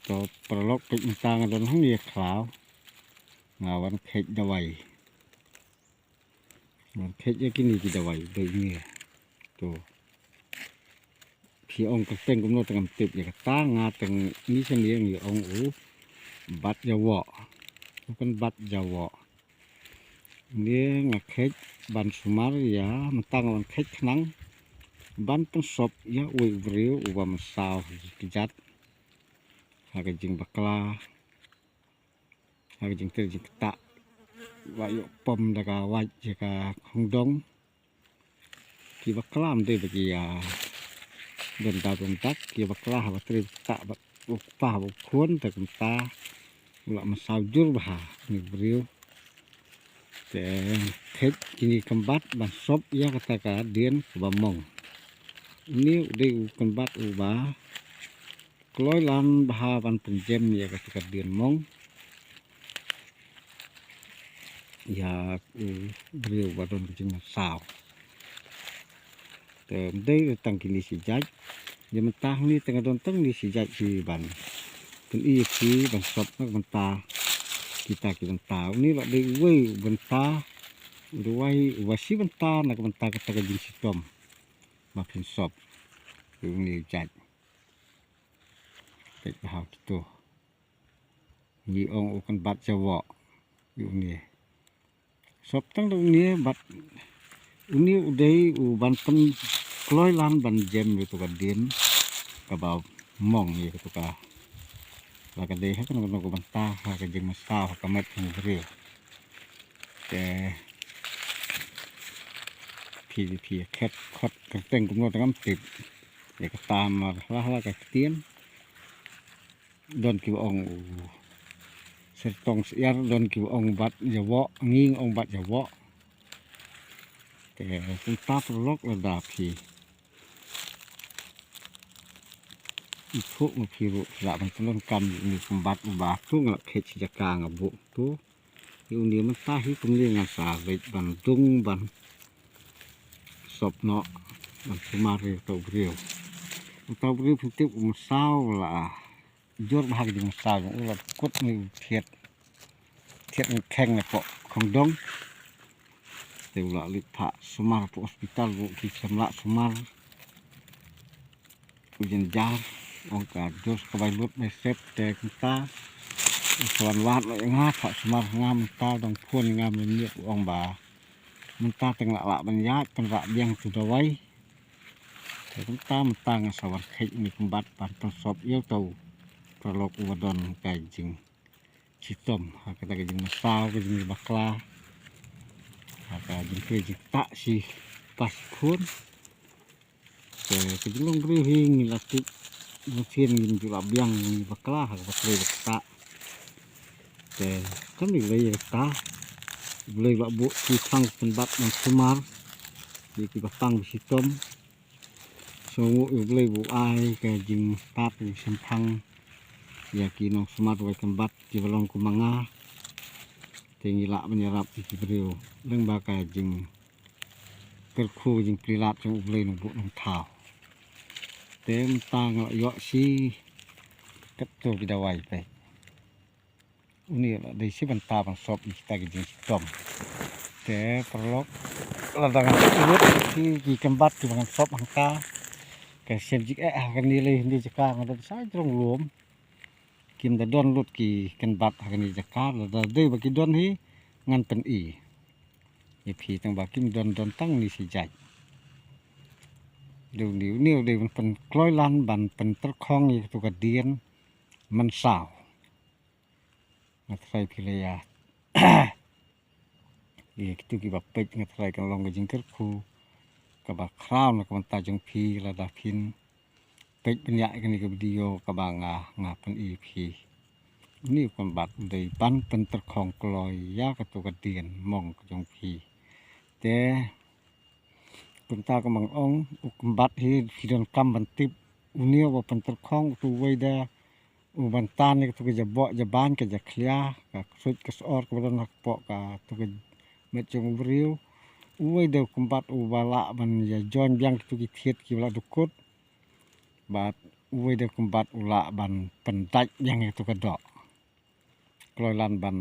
to prolog pek mentang dan hang dia klau ngawan kek dawai ngawan kek ya kini di dawai doi ni to khi ông cái tên cũng nói từng tiếp ya ta nga từng ni sen dia ni ông bat jawa bukan bat jawa dia ngakek ban sumar ya mentang ngawan kek nang ban pensop ya ui beriu uba mesau kejat harga jing bakla harga jing ter jing tak wayu pom daga waj jika hongdong ki baklam de bagi ya bentak ki bakla ha tri tak upah bukun tak ta ula mesau jur bah ni beriu te kek ini kembat ban sop ya kata ka dien bamong ini udah kembat ubah keloi lan bahawan penjem ya ketika dien mong ya beriu badon kecing sao temde tang kini si jaj ya mentah ni tengah donteng ni si jaj si ban pun si ban sop nak mentah kita mentah ni lak de wei mentah duai wasi mentah nak mentah kata jing si tom makin sop ni jaj tek bahau tu ni ong ukan bat jawa yu ni sop tang dong ni bat uni udai u ban pen kloi lan ban jem itu ka din ka ba mong ni tu ka la ka de ha kan ko ban ta ha ka jeng masa ha ka mat ni ri te pi ket khot ka teng cũng nó ngam tip để ka tam ma la ka tien don ki ong sertong siar don ki ong bat jawa nging ong bat jawa te kun ta prolog la da pi ipu mu piru la ban telon kam ni kumbat ba tu ngak khet jaka ngabu tu yu ni man ta hi kum ni ngasa vet ban dung ban sop no ban sumare to brio putip sao la jor bahag jing sao ulat kut ni thiet kheng ne ko khong dong teula lit pha sumar pu hospital bu ki samla sumar ujen jar ong ka jos ka bai lut me sep te kita soan wat lo nga pha sumar ngam ta dong phun ngam ni ong ba mun ta teng la ban ya kan ra biang tu dawai te ta mentang sawar khek ni kumbat pan sop yêu tau prolog uwadon kai jing citom kata jing masau ke jing bakla kata jing ke jing tak si pas pun ke jing beri hing latip mesin jing jula biang ni bakla kata tak ke kan ni le ta boleh buat bu ki sang tempat yang sumar di ki batang citom semua boleh bu ai ke jing tap jing sempang ya kinong smart way kembat di balong kumanga tinggi lak menyerap di beriu leng baka jing kerku jing prilat jing ublei nung bu nung thau tem tang yo si ketu bidawai pe uni la dei si banta bang sop kita jing tom te perlok ladangan urut ki kembat di bangan sop angka ke sen jik kan nilai ni jeka ngadan sa trong luom kim da don lut ki kan bat hakani jakar da de baki don hi ngan pen i ye phi tang ba kim don tang ni si jai du niu de pen kloi lan ban pen ter khong ni tu ka dien man sao ngat sai phi le ya ye tu ki ba pek ngat sai kan long jing ker khu ka ba khraw na kan ta jong phi la da phin pek benya kan ni video ka ba nga pen i phi ni kon bat dei pan pen ter khong kloi ya ka tu ka dien mong jong phi te kun ta ka mang ong uk bat hi don kam ban tip unia wa pen ter khong tu wei da u ban tan ni tu ka jabo jaban ka jakhlia ka sut ka sor ka don hak po ka tu ka met jong briu wei da kumbat u bala ban ya jon biang tu ki thiet ki bala dukut bat uwe de kumbat ula ban pendak yang itu kedok kloilan ban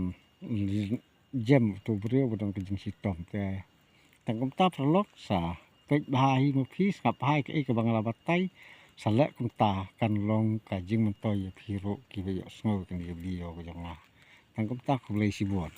jem tu brio bodong kejing sitom te tangkum ta perlok sa pek bahai mukis ngap hai ke bangla batai salek kum ta kan long kajing mentoy phiro ki beyo sngo kan brio ko jong la tangkum ta ku lei sibot